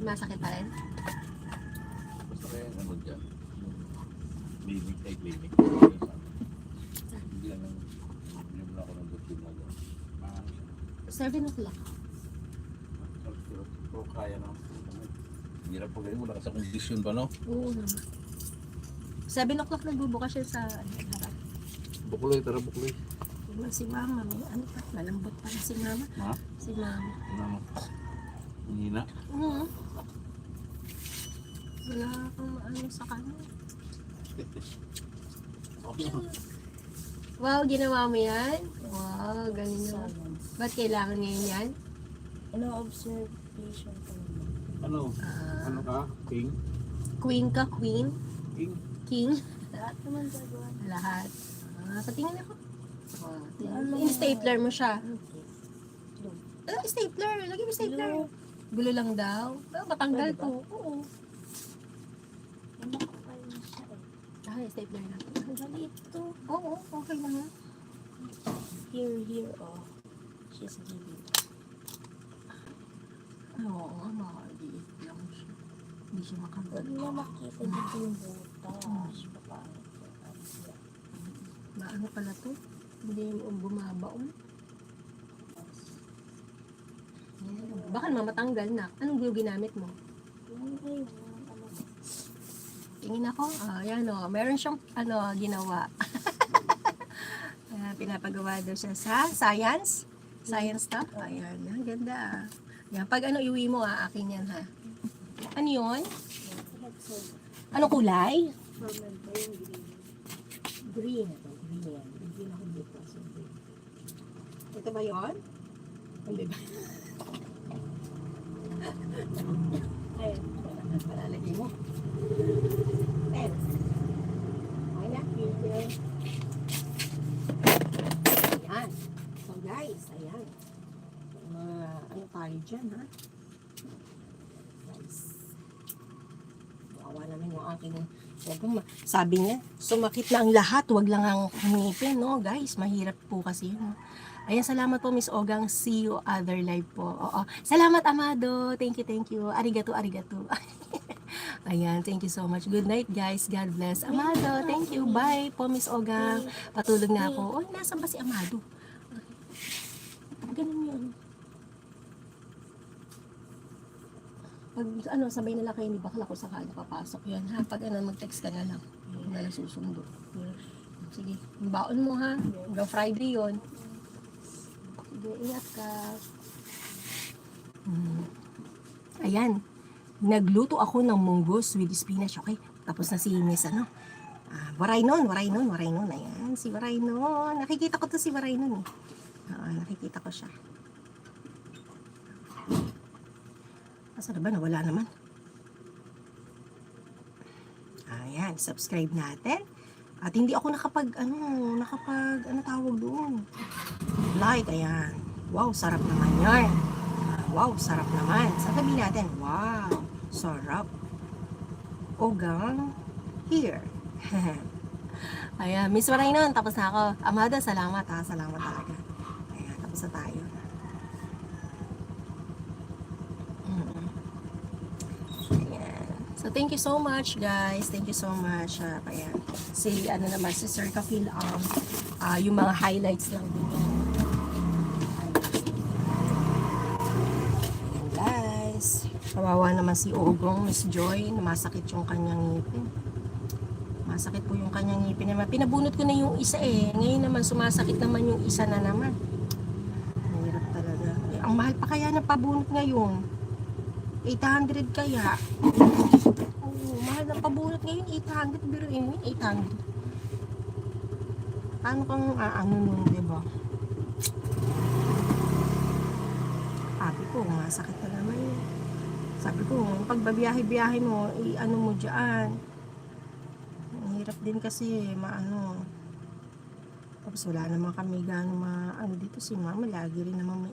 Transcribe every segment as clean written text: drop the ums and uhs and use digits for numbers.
Masakit pa rin? Basta kaya ano dyan. Clinic ay clinic. Hindi lang yung ako ng doktor mo dyan. 7 o'clock. Pero kaya na. Hirap po ganyan. Wala ka sa kondisyon pa, no? Oo naman. 7 o'clock nagbubukas siya sa harap. Bukuloy, tara bukuloy. Diba, si mama, may ano pa, malambot pa rin si mama. Ha? Si mama. Ano? Hihina? Oo. Wala akong ano sa kanya. Wow, ginawa mo yan? Wow, galing naman. Ba't kailangan ngayon yan? Ano observation ko naman? Ano? Ano ka? King? Queen ka, queen? King? King? Lahat naman gagawa. Lahat. Patingin ako. Ano? Yung stapler mo siya. Okay. Blue. Ano, stapler? Lagi mo stapler. Blue. Gulo lang daw. Matanggal Pwede ba? to. Oo. Ano ko kayo na siya eh. Stapler lang. Maliit to. Oo, okay lang yan. Here, oh. She's giving. Oo, maliit lang siya. Hindi siya Huwag makagalit. na makita dito yung butas. Papaano ko. Ano pala to? Hindi yung bumabaon. Baka naman matanggal na. Anong glue ginamit mo? Yung kayo, ano ba? Tingin ako. Ayan o. Meron siyang ginawa. Pinapagawa daw siya sa science. Science stuff. Ayan. Ang ganda. Yan. Pag iuwi mo akin yan ha. Ano yun? Anong kulay? Formal ba yung green? Green. Green yan. Green ako dito. So, green. Ito ba yun? Hindi ba? Ayun. Palalagay mo. Pen. Okay na. Ayan. So guys, ayan. Ano tayo dyan ha? Guys. Wawa naman yung aking sabi niya, sumakit na ang lahat, wag lang ang ngipin, no guys, mahirap po kasi yun. Ayan, salamat po Miss Ogang, see you other live po. Oo. Salamat Amado, thank you, arigato. Ayan, thank you so much. Good night guys, God bless. Amado, thank you, bye po Miss Ogang. Patulog na ako. Oh, nasaan ba si Amado? Ganun yun. Pag sabay na lang kayo ni Bakla ko sakali papasok yan ha. Pag mag-text ka na lang. Hindi na lang susundo. Sige, yung baon mo ha. Hanggang Friday yon. Sige, ingat ka. Ayan. Nagluto ako ng munggos with spinach. Okay, tapos na si Miss Waraynon. Ayan, si Waraynon. Nakikita ko to si Waraynon eh. Nakikita ko siya. Asa na ba? Nawala naman. Ayan, subscribe natin. At hindi ako nakapag tawag doon. Like, ayan. Wow, sarap naman yan. Wow, sarap naman. Sabi natin, wow, sarap. Ogang here. Ayan, Miss Waraynon, tapos na ako. Amada, salamat ha. Salamat talaga. Ayan, tapos na tayo. So, thank you so much, guys. Thank you so much. Ayan. Si Sir Kafil, yung mga highlights lang din. Ayan, guys. Kawawa naman si Ogong, Miss Joy. Masakit yung kanyang ngipin. Masakit po yung kanyang ngipin naman. Pinabunot ko na yung isa eh. Ngayon naman, sumasakit naman yung isa na naman. Mahirap talaga. Ang mahal pa kaya na pabunot ngayon. 800 kaya. Mahal na pabunot ngayon, 800. Biruin mo, 800. Paano kang nun, diba? Sabi ko, masakit na naman yun. Sabi ko, pag babiyahe-biyahe mo, mo dyan. Mahirap din kasi, Tapos wala naman kami gano'ng dito si mama, lagi nang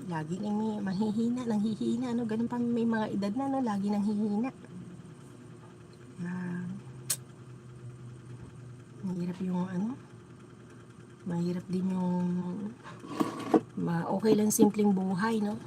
manghihina, ganun pa may mga edad na, lagi nang hihina. Mahirap yung mahirap din yung okay lang simpleng buhay, no?